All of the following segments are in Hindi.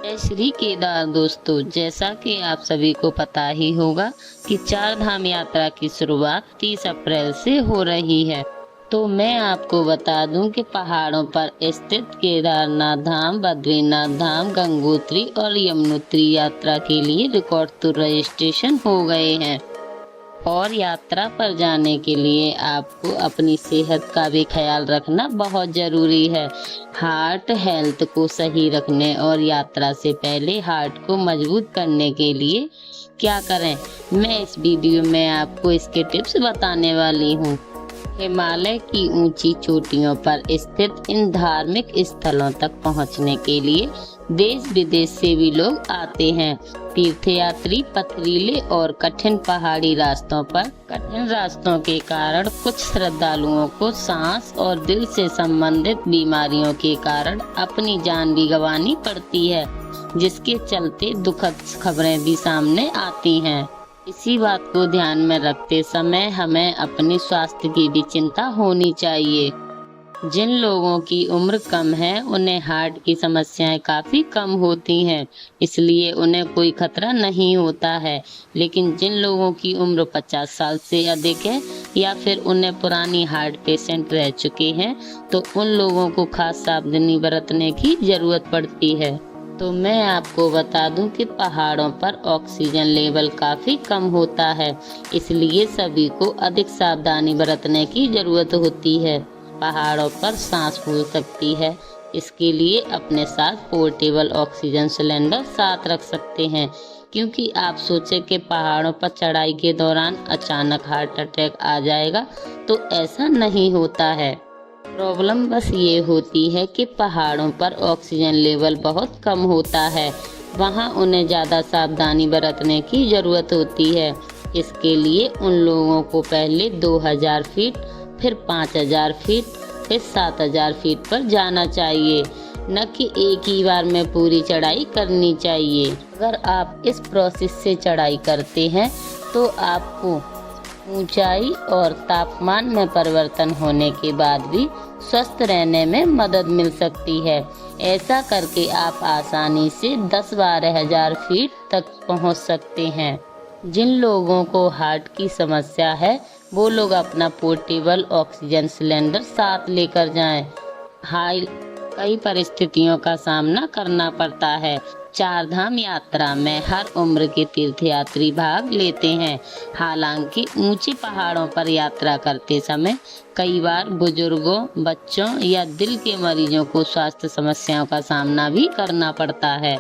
जय श्री केदार दोस्तों, जैसा कि आप सभी को पता ही होगा कि चार धाम यात्रा की शुरुआत 30 अप्रैल से हो रही है। तो मैं आपको बता दूं कि पहाड़ों पर स्थित केदारनाथ धाम, बद्रीनाथ धाम, गंगोत्री और यमुनोत्री यात्रा के लिए रिकॉर्ड टूर रजिस्ट्रेशन हो गए हैं। और यात्रा पर जाने के लिए आपको अपनी सेहत का भी ख्याल रखना बहुत ज़रूरी है। हार्ट हेल्थ को सही रखने और यात्रा से पहले हार्ट को मजबूत करने के लिए क्या करें, मैं इस वीडियो में आपको इसके टिप्स बताने वाली हूँ। हिमालय की ऊंची चोटियों पर स्थित इन धार्मिक स्थलों तक पहुंचने के लिए देश विदेश से भी लोग आते हैं। तीर्थयात्री पथरीले और कठिन पहाड़ी रास्तों के कारण कुछ श्रद्धालुओं को सांस और दिल से संबंधित बीमारियों के कारण अपनी जान भी गंवानी पड़ती है, जिसके चलते दुखद खबरें भी सामने आती हैं। इसी बात को ध्यान में रखते समय हमें अपने स्वास्थ्य की भी चिंता होनी चाहिए। जिन लोगों की उम्र कम है उन्हें हार्ट की समस्याएं काफ़ी कम होती हैं, इसलिए उन्हें कोई खतरा नहीं होता है। लेकिन जिन लोगों की उम्र 50 साल से अधिक है या फिर उन्हें पुरानी हार्ट पेशेंट रह चुके हैं, तो उन लोगों को खास सावधानी बरतने की ज़रूरत पड़ती है। तो मैं आपको बता दूं कि पहाड़ों पर ऑक्सीजन लेवल काफ़ी कम होता है, इसलिए सभी को अधिक सावधानी बरतने की ज़रूरत होती है। पहाड़ों पर सांस फूल सकती है, इसके लिए अपने साथ पोर्टेबल ऑक्सीजन सिलेंडर साथ रख सकते हैं, क्योंकि आप सोचें कि पहाड़ों पर चढ़ाई के दौरान अचानक हार्ट अटैक आ जाएगा, तो ऐसा नहीं होता है। प्रॉब्लम बस ये होती है कि पहाड़ों पर ऑक्सीजन लेवल बहुत कम होता है, वहाँ उन्हें ज़्यादा सावधानी बरतने की ज़रूरत होती है। इसके लिए उन लोगों को पहले 2000 फीट, फिर 5000 फीट, फिर 7000 फीट पर जाना चाहिए, न कि एक ही बार में पूरी चढ़ाई करनी चाहिए। अगर आप इस प्रोसेस से चढ़ाई करते हैं तो आपको ऊंचाई और तापमान में परिवर्तन होने के बाद भी स्वस्थ रहने में मदद मिल सकती है। ऐसा करके आप आसानी से 10-12 हजार फीट तक पहुंच सकते हैं। जिन लोगों को हार्ट की समस्या है वो लोग अपना पोर्टेबल ऑक्सीजन सिलेंडर साथ लेकर जाएं। कई परिस्थितियों का सामना करना पड़ता है। चार धाम यात्रा में हर उम्र के तीर्थयात्री भाग लेते हैं। हालांकि ऊंचे पहाड़ों पर यात्रा करते समय कई बार बुजुर्गों, बच्चों या दिल के मरीजों को स्वास्थ्य समस्याओं का सामना भी करना पड़ता है।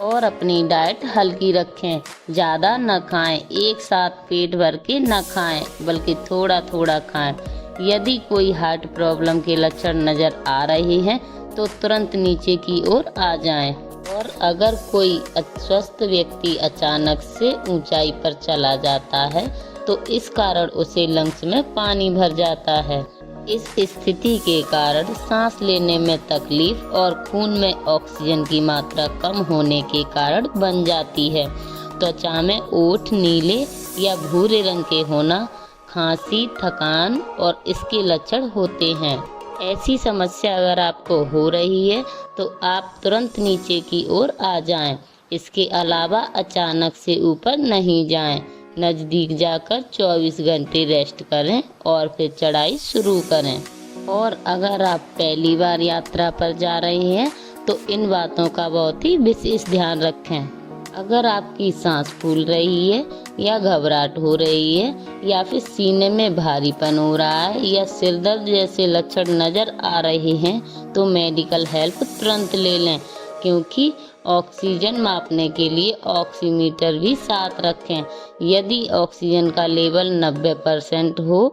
और अपनी डाइट हल्की रखें, ज़्यादा न खाएं, एक साथ पेट भर के न खाएं, बल्कि थोड़ा थोड़ा खाएं। यदि कोई हार्ट प्रॉब्लम के लक्षण नज़र आ रहे हैं तो तुरंत नीचे की ओर आ जाएं। और अगर कोई अस्वस्थ व्यक्ति अचानक से ऊंचाई पर चला जाता है तो इस कारण उसे लंग्स में पानी भर जाता है। इस स्थिति के कारण सांस लेने में तकलीफ और खून में ऑक्सीजन की मात्रा कम होने के कारण बन जाती है। त्वचा में ओठ नीले या भूरे रंग के होना, खांसी, थकान और इसके लक्षण होते हैं। ऐसी समस्या अगर आपको हो रही है तो आप तुरंत नीचे की ओर आ जाएं। इसके अलावा अचानक से ऊपर नहीं जाएं। नज़दीक जाकर 24 घंटे रेस्ट करें और फिर चढ़ाई शुरू करें। और अगर आप पहली बार यात्रा पर जा रहे हैं तो इन बातों का बहुत ही विशेष ध्यान रखें। अगर आपकी सांस फूल रही है या घबराहट हो रही है या फिर सीने में भारीपन हो रहा है या सिर दर्द जैसे लक्षण नज़र आ रहे हैं तो मेडिकल हेल्प तुरंत ले लें, क्योंकि ऑक्सीजन मापने के लिए ऑक्सीमीटर भी साथ रखें। यदि ऑक्सीजन का लेवल 90% हो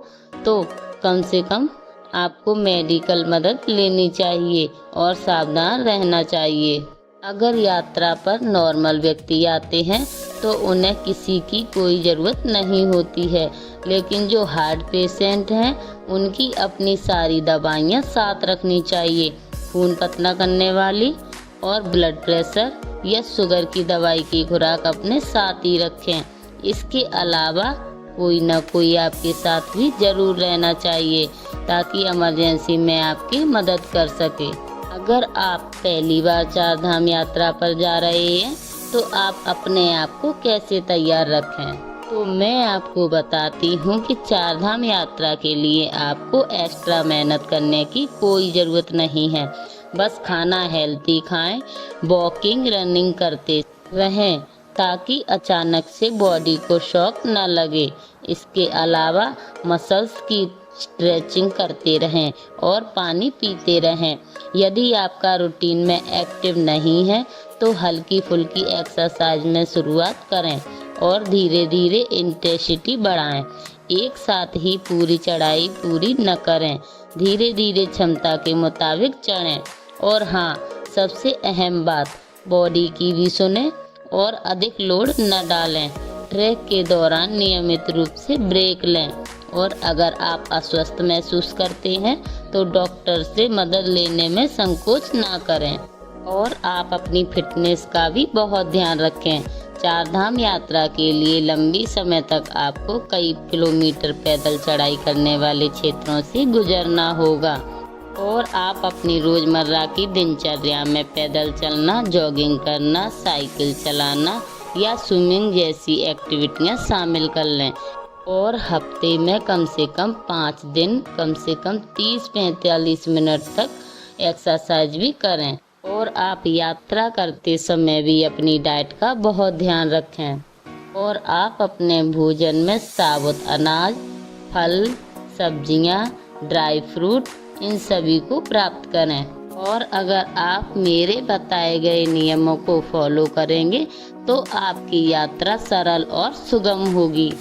तो कम से कम आपको मेडिकल मदद लेनी चाहिए और सावधान रहना चाहिए। अगर यात्रा पर नॉर्मल व्यक्ति आते हैं तो उन्हें किसी की कोई ज़रूरत नहीं होती है, लेकिन जो हार्ट पेशेंट हैं उनकी अपनी सारी दवाइयाँ साथ रखनी चाहिए। खून पतला करने वाली और ब्लड प्रेशर या शुगर की दवाई की खुराक अपने साथ ही रखें। इसके अलावा कोई ना कोई आपके साथ भी ज़रूर रहना चाहिए ताकि इमरजेंसी में आपकी मदद कर सके। अगर आप पहली बार चार धाम यात्रा पर जा रहे हैं तो आप अपने आप को कैसे तैयार रखें। तो मैं आपको बताती हूँ कि चार धाम यात्रा के लिए आपको एक्स्ट्रा मेहनत करने की कोई ज़रूरत नहीं है। बस खाना हेल्थी खाएं, वॉकिंग रनिंग करते रहें ताकि अचानक से बॉडी को शॉक न लगे। इसके अलावा मसल्स की स्ट्रेचिंग करते रहें और पानी पीते रहें। यदि आपका रूटीन में एक्टिव नहीं है तो हल्की फुल्की एक्सरसाइज में शुरुआत करें और धीरे धीरे इंटेंसिटी बढ़ाएं। एक साथ ही पूरी चढ़ाई पूरी न करें, धीरे धीरे क्षमता के मुताबिक चढ़ें। और हाँ, सबसे अहम बात, बॉडी की भी सुने और अधिक लोड न डालें। ट्रैक के दौरान नियमित रूप से ब्रेक लें और अगर आप अस्वस्थ महसूस करते हैं तो डॉक्टर से मदद लेने में संकोच ना करें। और आप अपनी फिटनेस का भी बहुत ध्यान रखें। चार धाम यात्रा के लिए लंबी समय तक आपको कई किलोमीटर पैदल चढ़ाई करने वाले क्षेत्रों से गुजरना होगा और आप अपनी रोज़मर्रा की दिनचर्या में पैदल चलना, जॉगिंग करना, साइकिल चलाना या स्विमिंग जैसी एक्टिविटियां शामिल कर लें। और हफ्ते में कम से कम 5 दिन कम से कम 30-45 मिनट तक एक्सरसाइज भी करें। और आप यात्रा करते समय भी अपनी डाइट का बहुत ध्यान रखें और आप अपने भोजन में साबुत अनाज, फल, सब्जियां, ड्राई फ्रूट इन सभी को प्राप्त करें। और अगर आप मेरे बताए गए नियमों को फॉलो करेंगे तो आपकी यात्रा सरल और सुगम होगी।